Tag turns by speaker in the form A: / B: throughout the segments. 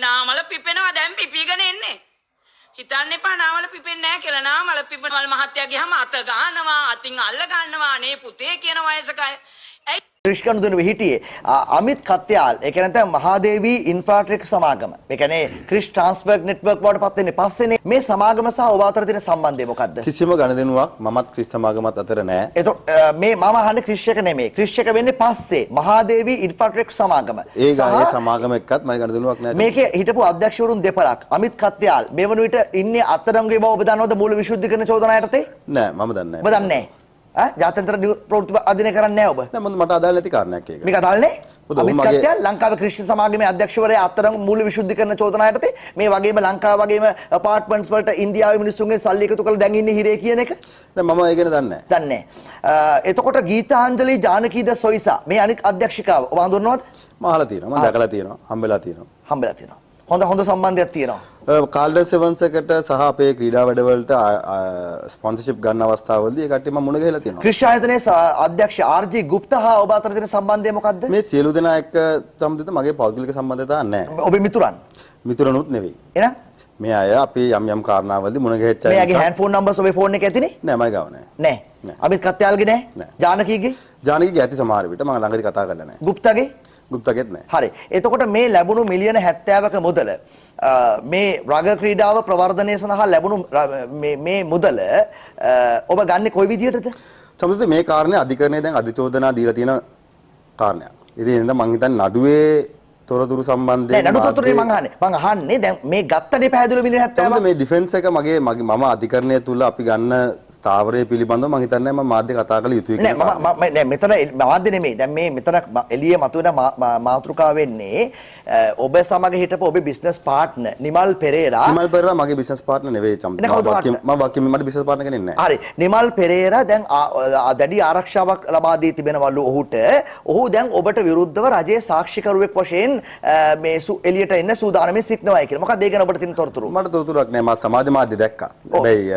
A: නාමල පිපෙනවා දැන් පිපීගෙන එන්නේ. හිතන්න එපා නාමල පිපෙන්නේ නැහැ කියලා. නාමල පිපෙන මහත්තයා ගියාම අත ගන්නවා, අතින් අල්ල ගන්නවා. අනේ පුතේ කියන වයසකයි. ඇයි
B: ක්‍රිෂ්කනුදුන හිටියේ අමිත් කත්යාල් ඒ කියන්නේ දැන් මහාදේවි ඉන්ෆ්‍රාටෙක් සමාගම. ඒ කියන්නේ ක්‍රිෂ් ට්‍රාන්ස්ෆර් නෙට්වර්ක් වලට පත් වෙන්නේ පස්සේනේ. මේ සමාගම සහ ඔබ අතර තියෙන සම්බන්ධය මොකද්ද?
C: කිසිම ගනුදෙනුවක් මමත් ක්‍රිෂ් සමාගමත් අතර නැහැ.
B: එතකොට මේ මම අහන්නේ ක්‍රිෂ් එක නෙමෙයි. ක්‍රිෂ් එක වෙන්නේ පස්සේ මහාදේවි ඉන්ෆ්‍රාටෙක් සමාගම.
C: ඒ ගානේ සමාගම එක්කත් මම ගනුදෙනුවක් නැහැ.
B: මේකේ හිටපු අධ්‍යක්ෂවරුන් දෙපළක්. අමිත් කත්යාල් මේ වන විට ඉන්නේ අත්අඩංගුවේ බව ඔබ දන්නවද මූල විශුද්ධිකරණ චෝදනා යටතේ?
C: නෑ මම දන්නේ
B: ඔබ දන්නේ නැහැ. ජාත්‍යන්තර ප්‍රවෘත්ති අධිනය කරන්නේ නැහැ ඔබ.
C: නෑ මට අදාළ නැති කාරණයක් ඒක.
B: මේක අදාළ නැහැ. අමිත් කත්යාල් ලංකාවේ ක්‍රිෂ්ණ සමාගමේ අධ්‍යක්ෂවරයා අත්අඩංගු මූල්‍ය විශුද්ධිකරණ චෝදනා යටතේ මේ වගේම ලංකාව වගේම අපාර්ට්මන්ට්ස් වලට ඉන්දියාවේ මිනිස්සුන්ගේ සල්ලි එකතු කරලා දැන් ඉන්නේ හිරේ කියන එක.
C: නෑ මම ඒක දන්නේ නැහැ.
B: දන්නේ නැහැ. එතකොට ගීතාංජලි ජානකීද සොයිසා මේ අනික් අධ්‍යක්ෂිකාව ඔබ හඳුන්වනවද?
C: මම අහලා තියෙනවා. මම දැකලා තියෙනවා. හම්බෙලා තියෙනවා.
B: හම්බෙලා තියෙනවා. හොඳ සම්බන්ධයක් තියෙනවා.
C: කාල්ඩන් සෙවන්ස් එකට සහ අපේ ක්‍රීඩා වැඩවලට ස්පොන්සර්ෂිප් ගන්න අවස්ථාවවලදී ඒ කට්ටිය මම මුණ ගැහිලා තියෙනවා.
B: ක්‍රිෂ් ආයතනයේ අධ්‍යක්ෂ ආර්.ජී. ගුප්තා හා ඔබ අතර තියෙන සම්බන්ධය මොකද්ද?
C: මේ සියලු දෙනා එක්ක සම්බන්ධිත මගේ පෞද්ගලික සම්බන්ධතාවක් නැහැ.
B: ඔබේ මිතුරන්?
C: මිතුරනුත් නෙවෙයි.
B: එහෙනම්
C: මේ අය අපි යම් කාරණාවලදී මුණ ගැහෙච්ච අය.
B: මෙයාගේ හෑන්ඩ් ෆෝන් නම්බර්ස් ඔබේ ෆෝන් එකේ ඇතිනේ?
C: නෑ මම ගාව නෑ.
B: නෑ. අමිත් කත්යාල්ගේ නෑ? ජානකීගේ?
C: ජානකීගේ ඇති සමහර විට මම ළඟදී කතා කරලා නෑ.
B: ගුප්තාගේ?
C: ගුප්තාගෙත් නෑ.
B: හරි. එතකොට මේ ලැබුණු මිලියන 70ක මුදල මේ රග ක්‍රීඩාව ප්‍රවර්ධනය සඳහා ලැබුණු මේ මුදල ඔබ ගන්නේ කොයි විදිහටද?
C: සමහරවිට මේ කාරණේ අධිකරණය දැන් අධිචෝදනා දීලා තියෙන කාරණයක්. ඉතින් එහෙනම් මං හිතන්නේ නඩුවේ තොරතුරු සම්බන්ධයෙන්
B: නෑ නඩු තොරතුරු මං අහන්නේ දැන් මේ ගත්තනේ පැහැදිලිව මිලියන 70ක්.
C: මේ ඩිෆෙන්ස් එක මම අධිකරණය තුල අපි ගන්න ස්ථාවරය පිළිබඳව මං හිතන්නේ මම මාධ්‍ය කතා කළ යුතුයි කියලා.
B: නෑ මෙතන මාධ්‍ය නෙමෙයි. දැන් මේ මෙතන එළියේ මතුවෙන මාතෘකාව වෙන්නේ ඔබ සමග හිටපු ඔබේ බිස්නස් පාර්ට්නර් නිමල් පෙරේරා.
C: නිමල් පෙරේරා මගේ බිස්නස් පාර්ට්නර් නෙවෙයි චම්පි. මම වාක්‍යයෙන් මට බිස්නස් පාර්ට්නර් කෙනෙක් නෑ.
B: හරි. නිමල් පෙරේරා දැන් දැඩි ආරක්ෂාවක් ලබා දී තිබෙනවලු ඔහුට. ඔහු දැන් ඔබට විරුද්ධව රජයේ සාක්ෂිකරුවෙක් වශයෙන් මේ එළියට එන්න සූදානම්ව සිටිනවායි කියලා. මොකක්ද ඒ ගැන ඔබට තියෙන තොරතුරු?
C: මට තොරතුරක් නෑ. මම සමාජ මාධ්‍ය දැක්කා. හැබැයි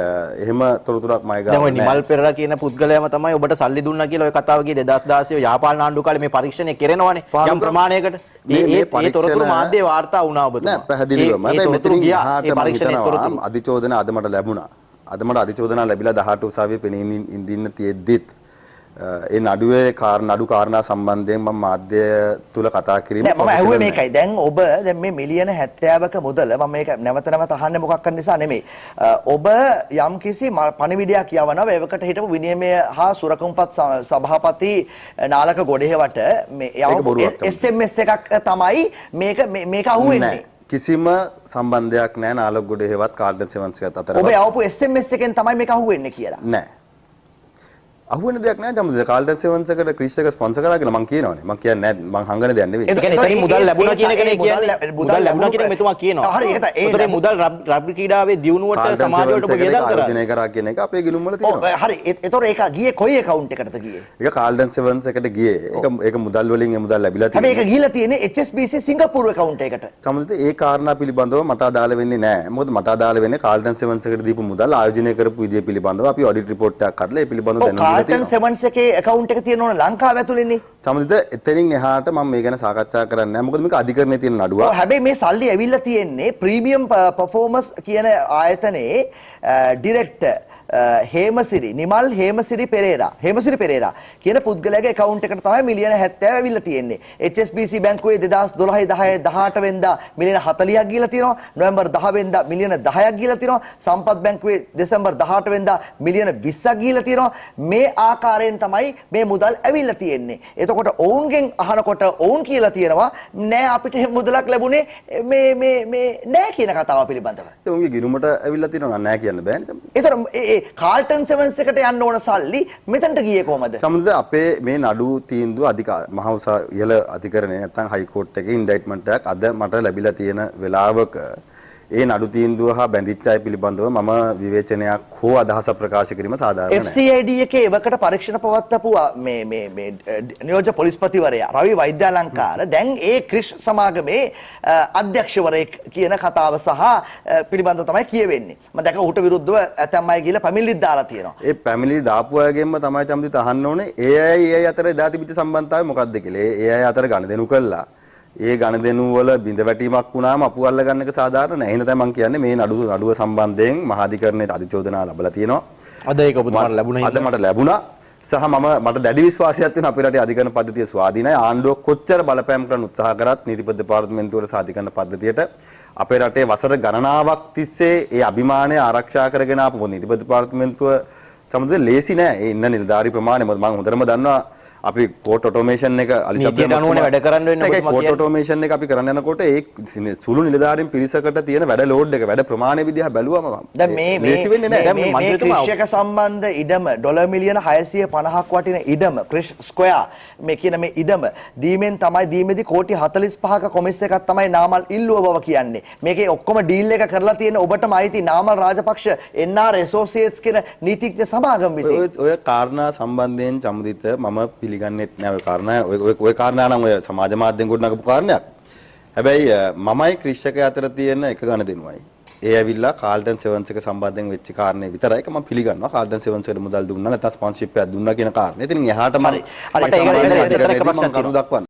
C: එහෙම තොරතුරක් මම ගාව නෑ.
D: දැන් ඔය නිමල් පෙරේරා කියන පුද්ගලයාම තමයි ඔබට සල්ලි දුන්නා කියලා ඔය කතාව ගියේ 2016 යාපාන ආණ්ඩුව කාලේ මේ පරීක්ෂණය කෙරෙනවානේ යම් ප්‍රමාණයකට. මේ තොරතුරු මාධ්‍යයේ වාර්තා වුණා ඔබතුමා.
C: නෑ පැහැදිලිවම.
D: මේ තොරතුරු ගියා ඒ පරීක්ෂණයේ තොරතුරු.
C: අධිචෝදන අද මට ලැබුණා. අද මට අධිචෝදනා ලැබිලා 18 උසාවියේ පෙනී ඉඳින්න තියෙද්දිත් ඒ නඩුවේ නඩු කාරණා සම්බන්ධයෙන් මම මාධ්‍ය තුල කතා කිරීම
B: නෑ මම අහුවේ මේකයි. දැන් ඔබ දැන් මේ මිලියන 70ක මුදල මම මේක නැවත අහන්නේ මොකක් කරන්න නිසා නෙමෙයි. ඔබ යම් කිසි පණිවිඩයක් යවනවා ඒවකට හිටපු විනිමය හා සුරකුම්පත් සභාපති නාලක ගොඩේවට මේ SMS එකක් තමයි මේක අහුවෙන්නේ.
C: කිසිම සම්බන්ධයක් නැහැ නාලක ගොඩේවත් කාල්ඩන් සෙවන්ස් එකත් අතර.
B: ඔබ යවපු SMS එකෙන් තමයි මේක අහුවෙන්නේ කියලා.
C: නෑ. අහුවෙන දෙයක් නෑ ජම්මද කාල්ඩන් සෙවන්ස් එකට ක්‍රිස් එක ස්පොන්සර් කරා කියලා මං කියනවානේ. මං කියන්නේ නෑ මං හංගන දෙයක් නෙවෙයි.
D: ඒ කියන්නේ එතනින් මුදල් ලැබුණා කියන එකනේ කියන්නේ. මුදල් ලැබුණා කියන එක මෙතුමා කියනවා.
B: හරි ඒක තමයි.
D: ඒ මුදල් රග්බි ක්‍රීඩාවේ දියුණුවට සමාජයට ඔබ වියදම් කරා.
C: ආයෝජනය කරා කියන එක අපේ ගිලුම් වල තියෙනවා.
B: ඔව් හරි. ඒතොර ඒක ගියේ කොයි account එකටද ගියේ?
C: ඒක කාල්ඩන් සෙවන්ස් එකට ගියේ. ඒක මුදල් වලින් ඒ මුදල් ලැබිලා තියෙනවා.
B: හැබැයි ඒක ගිහිලා තියෙන්නේ HSBC සිංගප්පූරු account එකට.
C: සමහරවිට ඒ කාරණා පිළිබඳව මට අදාළ වෙන්නේ නැහැ. මොකද මට අදාළ වෙන්නේ කාල්ඩන් සෙවන්ස් එකට දීපු මුදල් ආයෝජනය කරපු විදිය පිළිබඳව අපි ඔඩිට් රිපෝට් එකක් කරලා ඒ පිළිබඳව දැනුම් දීලා තියෙනවා.
B: කාල්ඩන් සෙවන්ස් එකේ account එක තියෙන ඕන ලංකාව ඇතුළේනේ.
C: සමහරවිට එතනින් එහාට මම මේ ගැන සාකච්ඡා කරන්නේ නැහැ. මොකද මේක අධිකරණයේ තියෙන නඩුවක්.
B: ඔව් හැබැයි මේ සල්ලි ඇවිල්ලා තියෙන්නේ ප්‍රීමියම් පර්ෆෝමන්ස් කියන ආයතනයේ ඩිරෙක්ටර් හේමසිරි නිමල් හේමසිරි පෙරේරා කියන පුද්ගලයාගේ account එකට තමයි මිලියන 70 ඇවිල්ලා තියෙන්නේ. HSBC බැංකුවේ 2012 10 18 වෙනිදා මිලියන 40ක් ගිහලා තියෙනවා. නොවැම්බර් 10 වෙනිදා මිලියන 10ක් ගිහලා තියෙනවා. සම්පත් බැංකුවේ දෙසැම්බර් 18 වෙනිදා මිලියන 20ක් ගිහලා තියෙනවා. මේ ආකාරයෙන් තමයි මේ මුදල් ඇවිල්ලා තියෙන්නේ. එතකොට ඔවුන්ගෙන් අහනකොට ඔවුන් කියලා තියෙනවා නෑ අපිට මුදලක් ලැබුණේ මේ නෑ කියන කතාව පිළිබඳව.
C: ඒ උන්ගේ ගිරුමට ඇවිල්ලා තියෙනවා නෑ කියන්න බෑනේ.
B: ඒතර කාල්ටන් සෙවන්ස් එකට යන්න ඕන සල්ලි මෙතනට ගියේ කොහමද?
C: සමහරවිට අපේ මේ නඩු තීන්දුව මහ ඉහළ අධිකරණයේ නැත්නම් හයි කෝට් එකේ ඉන්ඩයිට්මන්ට් එකක් අද මට ලැබිලා තියෙන වෙලාවක ඒ නඩු තීන්දුව හා බැඳිච්ච අය පිළිබඳව මම විවේචනයක් හෝ අදහසක් ප්‍රකාශ කිරීම සාධාරණ නැහැ.
B: FCID එකේ එවකට පරීක්ෂණ පවත්වපු මේ නියෝජ්‍ය පොලිස්පතිවරයා රවි වෛද්‍යාලංකාර දැන් ඒ ක්‍රිෂ් සමාගමේ අධ්‍යක්ෂවරයෙක් කියන කතාව සහ පිළිබඳව තමයි කියවෙන්නේ. මම දැක උට විරුද්ධව ඇතැම් අය ගිහලා පැමිණිලිත් දාලා තියෙනවා.
C: ඒ පැමිණිලි දාපු අයගෙන්ම තමයි චම්දිත අහන්න ඕනේ ඒ අය අතර එදා තිබිච්ච සම්බන්ධතාවය මොකක්ද කියලා. ඒ අය අතර ගනුදෙනු කළා. ඒ ගණදෙනු වල බිඳ වැටීමක් වුණාම අපු අල්ල ගන්න එක සාධාරණ නැහැ. එහෙනම් තමයි මම කියන්නේ මේ නඩුව සම්බන්ධයෙන් මහාධිකරණයට අධිචෝදනා ලැබලා තියෙනවා.
D: අද ඒක ඔබතුමාට ලැබුණා.
C: අද මට ලැබුණා. සහ මට දැඩි විශ්වාසයක් තියෙනවා අපේ රටේ අධිකරණ පද්ධතිය ස්වාධීනයි. ආණ්ඩුව කොච්චර බලපෑම් කරන්න උත්සාහ කරත් නීතිපති දෙපාර්තමේන්තුවට සහ අධිකරණ පද්ධතියට අපේ රටේ වසර ගණනාවක් තිස්සේ ඒ අභිමානය ආරක්ෂා කරගෙන ආපු නීතිපති දෙපාර්තමේන්තුව සම්බන්ධව ලේසි නෑ. ඒ ඉන්න නිලධාරී ප්‍රමාණය මම හොඳටම දන්නවා. අපි කෝට් ඔටෝමේෂන් එක
D: නීතියට අනුවනේ වැඩ කරන්න වෙන්නේ. ඔබතුමා
C: කෝට් ඔටෝමේෂන් එක අපි කරන්න යනකොට ඒ සුළු නිලධාරීන් පිරිසකට තියෙන වැඩ ලෝඩ් එක වැඩ ප්‍රමාණය විදිහ බැලුවම
B: දැන් මේ ක්‍රිෂ්ක සම්බන්ධ ඉඩම ඩොලර් මිලියන 650ක් වටින ඉඩම ක්‍රිෂ් ස්ක්වයර් මේ කියන මේ ඉඩම දීමෙන් තමයි දීමේදී කෝටි 45ක කොමිස් එකක් තමයි නාමල් ඉල්ලුව බව කියන්නේ. මේකේ ඔක්කොම ඩීල් එක කරලා තියෙන ඔබටම අයිති නාමල් රාජපක්ෂ NR ඇසෝසියේට්ස් කියන නීතිඥ සමාගම විසින්.
C: ඔය කාරණා සම්බන්ධයෙන් සම්මුදිත මම පිළිගන්නෙත් නෑ ඔය කාරණා ඔය කාරණා නම් ඔය සමාජ මාධ්‍යෙන් ගොඩනගපු කාරණයක්. හැබැයි මමයි ක්‍රිෂ්ක අතර තියෙන එක ගණ දෙනුවයි. ඒ ඇවිල්ලා කාල්ටන් සෙවන්ස් එක සම්බන්ධයෙන් වෙච්ච කාරණේ විතරයි. ඒක මම පිළිගන්නවා. කාල්ටන් සෙවන්ස් එකට මුදල් දුන්නා නැත්නම් ස්පොන්සර්ෂිප් එකක් දුන්නා කියන කාරණේ. ඉතින් එහාට මම
D: මට ඒක එක ප්‍රශ්නයක්
C: කරුණු දක්වන්න.